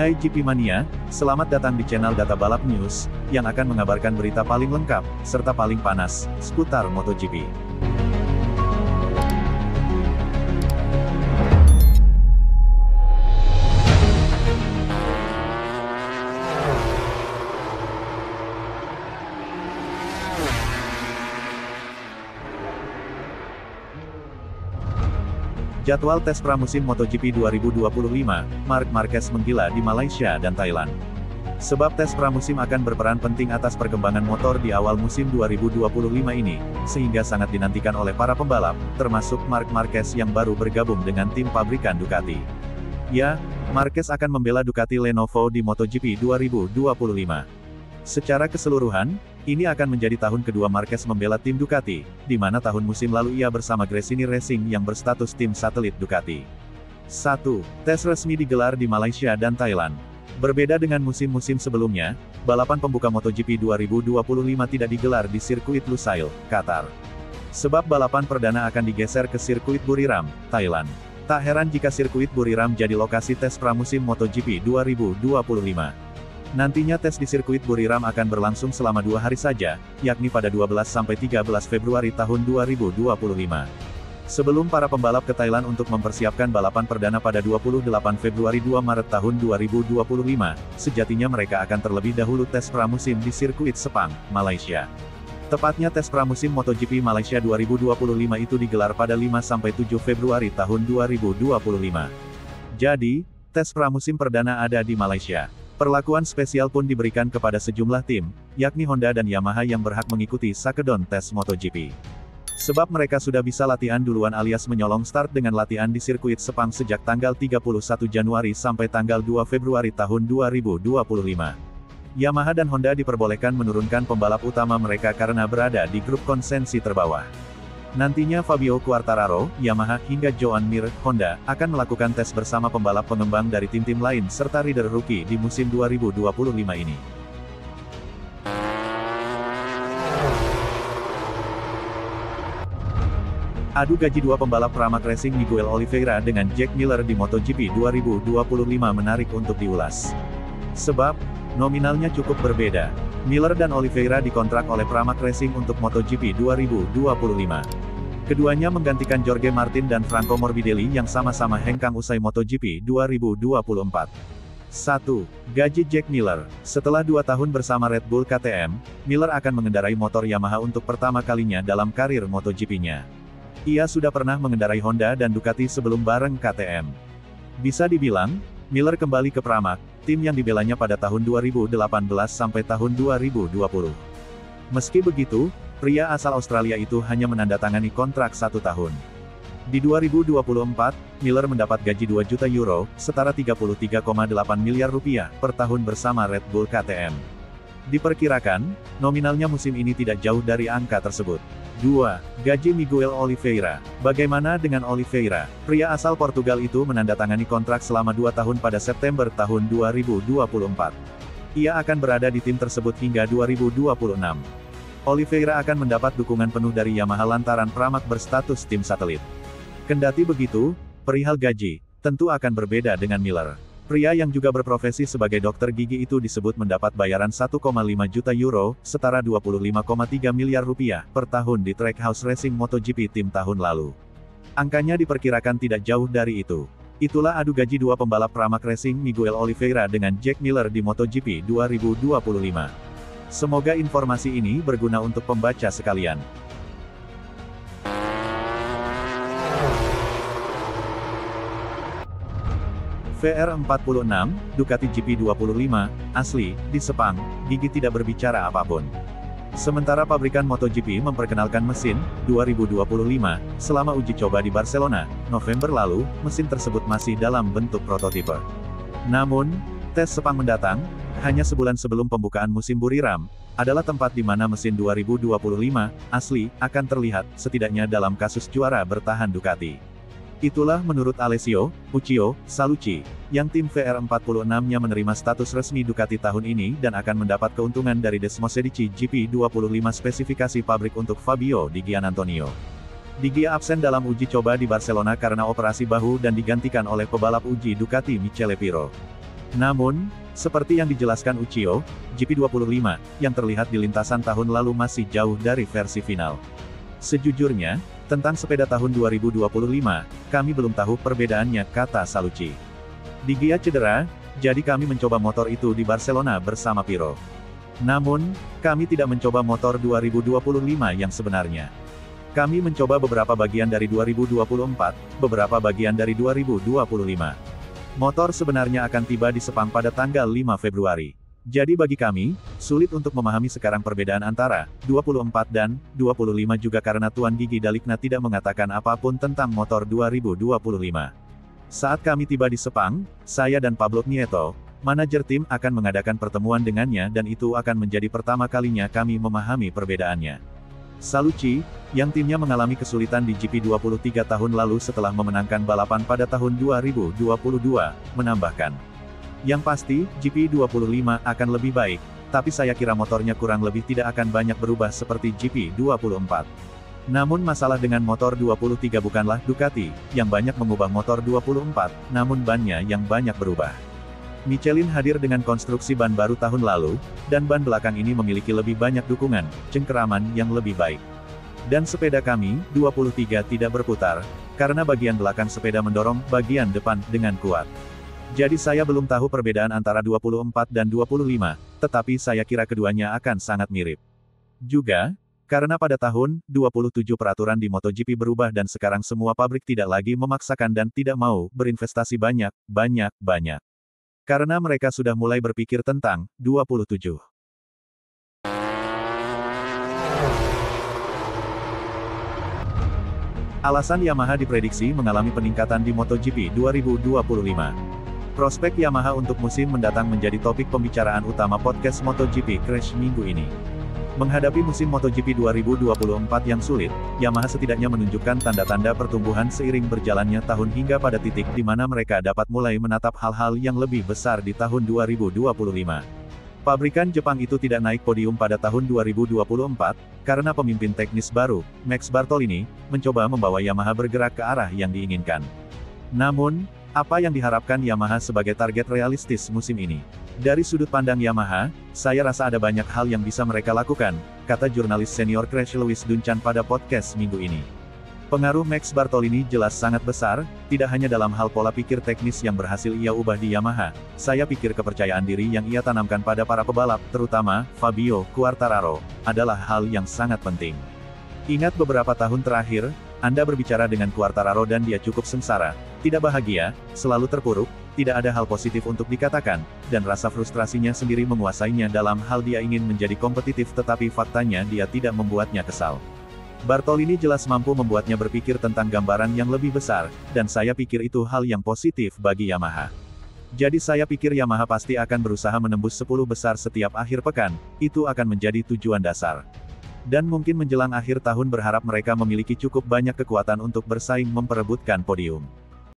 Hai GP Mania, selamat datang di channel Data Balap News, yang akan mengabarkan berita paling lengkap, serta paling panas, seputar MotoGP. Jadwal tes pramusim MotoGP 2025, Marc Marquez menggila di Malaysia dan Thailand. Sebab tes pramusim akan berperan penting atas perkembangan motor di awal musim 2025 ini, sehingga sangat dinantikan oleh para pembalap, termasuk Marc Marquez yang baru bergabung dengan tim pabrikan Ducati. Ya, Marquez akan membela Ducati Lenovo di MotoGP 2025. Secara keseluruhan, ini akan menjadi tahun kedua Marquez membela tim Ducati, di mana tahun musim lalu ia bersama Gresini Racing yang berstatus tim satelit Ducati. 1. Tes resmi digelar di Malaysia dan Thailand. Berbeda dengan musim-musim sebelumnya, balapan pembuka MotoGP 2025 tidak digelar di sirkuit Lusail, Qatar. Sebab balapan perdana akan digeser ke sirkuit Buriram, Thailand. Tak heran jika sirkuit Buriram jadi lokasi tes pramusim MotoGP 2025. Nantinya tes di sirkuit Buriram akan berlangsung selama 2 hari saja, yakni pada 12–13 Februari tahun 2025. Sebelum para pembalap ke Thailand untuk mempersiapkan balapan perdana pada 28 Februari 2 Maret tahun 2025, sejatinya mereka akan terlebih dahulu tes pramusim di sirkuit Sepang, Malaysia. Tepatnya tes pramusim MotoGP Malaysia 2025 itu digelar pada 5–7 Februari tahun 2025. Jadi, tes pramusim perdana ada di Malaysia. Perlakuan spesial pun diberikan kepada sejumlah tim, yakni Honda dan Yamaha yang berhak mengikuti Sakedon tes MotoGP. Sebab mereka sudah bisa latihan duluan alias menyolong start dengan latihan di sirkuit Sepang sejak tanggal 31 Januari sampai tanggal 2 Februari tahun 2025. Yamaha dan Honda diperbolehkan menurunkan pembalap utama mereka karena berada di grup konsensi terbawah. Nantinya Fabio Quartararo, Yamaha, hingga Joan Mir, Honda, akan melakukan tes bersama pembalap pengembang dari tim-tim lain serta rider rookie di musim 2025 ini. Adu gaji dua pembalap Pramac Racing Miguel Oliveira dengan Jack Miller di MotoGP 2025 menarik untuk diulas. Sebab, nominalnya cukup berbeda. Miller dan Oliveira dikontrak oleh Pramac Racing untuk MotoGP 2025. Keduanya menggantikan Jorge Martin dan Franco Morbidelli yang sama-sama hengkang usai MotoGP 2024. 1. Gaji Jack Miller. Setelah 2 tahun bersama Red Bull KTM, Miller akan mengendarai motor Yamaha untuk pertama kalinya dalam karir MotoGP-nya. Ia sudah pernah mengendarai Honda dan Ducati sebelum bareng KTM. Bisa dibilang, Miller kembali ke Pramac, tim yang dibelanya pada tahun 2018 sampai tahun 2020. Meski begitu, pria asal Australia itu hanya menandatangani kontrak 1 tahun. Di 2024, Miller mendapat gaji 2 juta euro, setara 33,8 miliar rupiah, per tahun bersama Red Bull KTM. Diperkirakan, nominalnya musim ini tidak jauh dari angka tersebut. 2. Gaji Miguel Oliveira. Bagaimana dengan Oliveira? Pria asal Portugal itu menandatangani kontrak selama 2 tahun pada September tahun 2024. Ia akan berada di tim tersebut hingga 2026. Oliveira akan mendapat dukungan penuh dari Yamaha lantaran Pramac berstatus tim satelit. Kendati begitu, perihal gaji, tentu akan berbeda dengan Miller. Pria yang juga berprofesi sebagai dokter gigi itu disebut mendapat bayaran 1,5 juta euro, setara 25,3 miliar rupiah, per tahun di Trackhouse Racing MotoGP tim tahun lalu. Angkanya diperkirakan tidak jauh dari itu. Itulah adu gaji dua pembalap Pramac Racing Miguel Oliveira dengan Jack Miller di MotoGP 2025. Semoga informasi ini berguna untuk pembaca sekalian. VR46, Ducati GP25, asli, di Sepang, gigi tidak berbicara apapun. Sementara pabrikan MotoGP memperkenalkan mesin, 2025, selama uji coba di Barcelona, November lalu, mesin tersebut masih dalam bentuk prototipe. Namun, tes Sepang mendatang, hanya sebulan sebelum pembukaan musim Buriram, adalah tempat di mana mesin 2025, asli, akan terlihat, setidaknya dalam kasus juara bertahan Ducati. Itulah menurut Alessio Puccio Salucci, yang tim VR46-nya menerima status resmi Ducati tahun ini dan akan mendapat keuntungan dari Desmosedici GP25 spesifikasi pabrik untuk Fabio Di Gianantonio. Di Gia absen dalam uji coba di Barcelona karena operasi bahu dan digantikan oleh pebalap uji Ducati Michele Pirro. Namun, seperti yang dijelaskan Uchiyo, GP25, yang terlihat di lintasan tahun lalu masih jauh dari versi final. Sejujurnya, tentang sepeda tahun 2025, kami belum tahu perbedaannya, kata Salucci. Di Gia cedera, jadi kami mencoba motor itu di Barcelona bersama Piro. Namun, kami tidak mencoba motor 2025 yang sebenarnya. Kami mencoba beberapa bagian dari 2024, beberapa bagian dari 2025. Motor sebenarnya akan tiba di Sepang pada tanggal 5 Februari. Jadi bagi kami, sulit untuk memahami sekarang perbedaan antara 24 dan 25 juga karena Tuan Gigi Dalikna tidak mengatakan apapun tentang motor 2025. Saat kami tiba di Sepang, saya dan Pablo Nieto, manajer tim, akan mengadakan pertemuan dengannya dan itu akan menjadi pertama kalinya kami memahami perbedaannya. Salucci, yang timnya mengalami kesulitan di GP23 tahun lalu setelah memenangkan balapan pada tahun 2022, menambahkan. Yang pasti, GP25 akan lebih baik, tapi saya kira motornya kurang lebih tidak akan banyak berubah seperti GP24. Namun masalah dengan motor 23 bukanlah Ducati, yang banyak mengubah motor 24, namun bannya yang banyak berubah. Michelin hadir dengan konstruksi ban baru tahun lalu, dan ban belakang ini memiliki lebih banyak dukungan, cengkeraman yang lebih baik. Dan sepeda kami, 23 tidak berputar, karena bagian belakang sepeda mendorong bagian depan dengan kuat. Jadi saya belum tahu perbedaan antara 24 dan 25, tetapi saya kira keduanya akan sangat mirip. Juga, karena pada tahun 27 peraturan di MotoGP berubah dan sekarang semua pabrik tidak lagi memaksakan dan tidak mau berinvestasi banyak. Karena mereka sudah mulai berpikir tentang 27. Alasan Yamaha diprediksi mengalami peningkatan di MotoGP 2025. Prospek Yamaha untuk musim mendatang menjadi topik pembicaraan utama podcast MotoGP Crash minggu ini. Menghadapi musim MotoGP 2024 yang sulit, Yamaha setidaknya menunjukkan tanda-tanda pertumbuhan seiring berjalannya tahun hingga pada titik di mana mereka dapat mulai menatap hal-hal yang lebih besar di tahun 2025. Pabrikan Jepang itu tidak naik podium pada tahun 2024, karena pemimpin teknis baru, Max Bartolini, mencoba membawa Yamaha bergerak ke arah yang diinginkan. Namun, apa yang diharapkan Yamaha sebagai target realistis musim ini? Dari sudut pandang Yamaha, saya rasa ada banyak hal yang bisa mereka lakukan, kata jurnalis senior Crash Lewis Duncan pada podcast minggu ini. Pengaruh Max Bartolini jelas sangat besar, tidak hanya dalam hal pola pikir teknis yang berhasil ia ubah di Yamaha, saya pikir kepercayaan diri yang ia tanamkan pada para pebalap, terutama Fabio Quartararo, adalah hal yang sangat penting. Ingat beberapa tahun terakhir, Anda berbicara dengan Quartararo dan dia cukup sengsara, tidak bahagia, selalu terpuruk, tidak ada hal positif untuk dikatakan, dan rasa frustrasinya sendiri menguasainya dalam hal dia ingin menjadi kompetitif tetapi faktanya dia tidak membuatnya kesal. Bartolini jelas mampu membuatnya berpikir tentang gambaran yang lebih besar, dan saya pikir itu hal yang positif bagi Yamaha. Jadi saya pikir Yamaha pasti akan berusaha menembus 10 besar setiap akhir pekan, itu akan menjadi tujuan dasar. Dan mungkin menjelang akhir tahun berharap mereka memiliki cukup banyak kekuatan untuk bersaing memperebutkan podium.